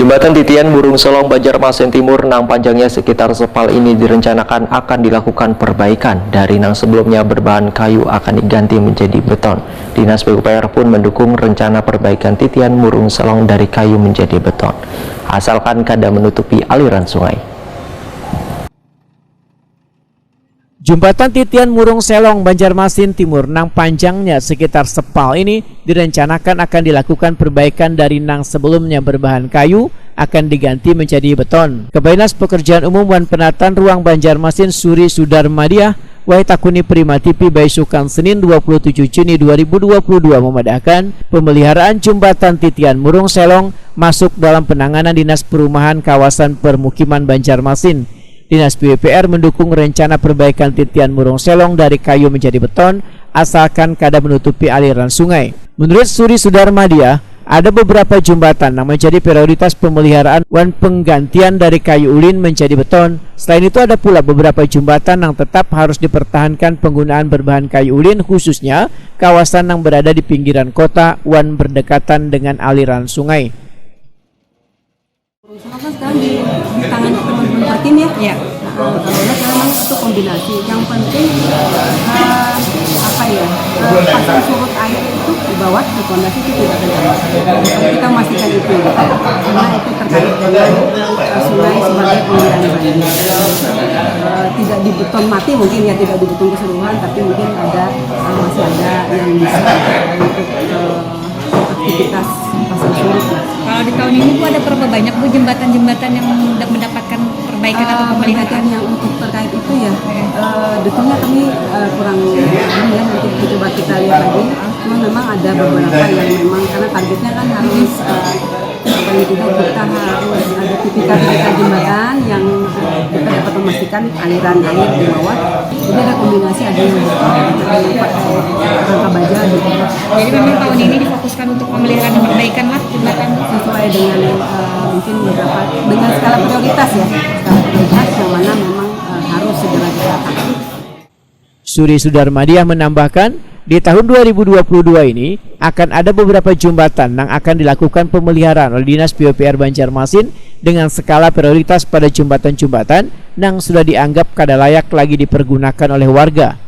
Jembatan Titian Murung Selong Banjarmasin Timur nang panjangnya sekitar sepal ini direncanakan akan dilakukan perbaikan. Dari nang sebelumnya berbahan kayu akan diganti menjadi beton. Dinas PUPR pun mendukung rencana perbaikan Titian Murung Selong dari kayu menjadi beton, asalkan kada menutupi aliran sungai. Jembatan Titian Murung Selong Banjarmasin Timur nang panjangnya sekitar sepal ini direncanakan akan dilakukan perbaikan. Dari nang sebelumnya berbahan kayu akan diganti menjadi beton. Kabainas Pekerjaan Umum wan Penataan Ruang Banjarmasin Suri Sudarmadiah Wai Takuni Prima TV Baisukan Senin 27 Juni 2022 memadahkan pemeliharaan Jembatan Titian Murung Selong masuk dalam penanganan Dinas Perumahan Kawasan Permukiman Banjarmasin. Dinas PUPR mendukung rencana perbaikan Titian Murung Selong dari kayu menjadi beton, asalkan kada menutupi aliran sungai. Menurut Suri Sudarmadiah, ada beberapa jembatan yang menjadi prioritas pemeliharaan wan penggantian dari kayu ulin menjadi beton. Selain itu ada pula beberapa jembatan yang tetap harus dipertahankan penggunaan berbahan kayu ulin, khususnya kawasan yang berada di pinggiran kota wan berdekatan dengan aliran sungai. Kan sekarang di tangan teman-teman tim ya. Kalau memang itu kombinasi. Yang penting pasang surut air itu di bawah di fondasi itu tidak terjadi. Kita memastikan itu, karena itu terkait dengan sungai sebagai pengaliran banjir. Tidak di beton mati mungkin ya, tidak di beton keseluruhan, tapi mungkin masih ada yang bisa untuk aktivitas pasang surut. Kalau di tahun ini Bu ada berapa banyak Bu jembatan-jembatan yang mendapatkan perbaikan atau pemeliharaan yang untuk terkait itu ya? Detailnya kami kurang ya, nanti coba kita lihat lagi. Cuma memang ada beberapa yang memang karena targetnya kan harus paling tidak kita harus ada titik-titik jembatan yang kita dapat memastikan aliran air di bawah. Jadi ada kombinasi, ada yang rangka baja gitu. Jadi memang tahun ini difokuskan untuk pemeliharaan dan perbaikan lah jembatan sesuai dengan mungkin beberapa dengan skala prioritas ya, skala prioritas yang mana memang harus segera dilakukan. Suri Sudarmadiah menambahkan, di tahun 2022 ini akan ada beberapa jembatan yang akan dilakukan pemeliharaan oleh Dinas PUPR Banjarmasin dengan skala prioritas pada jembatan-jembatan yang sudah dianggap kada layak lagi dipergunakan oleh warga.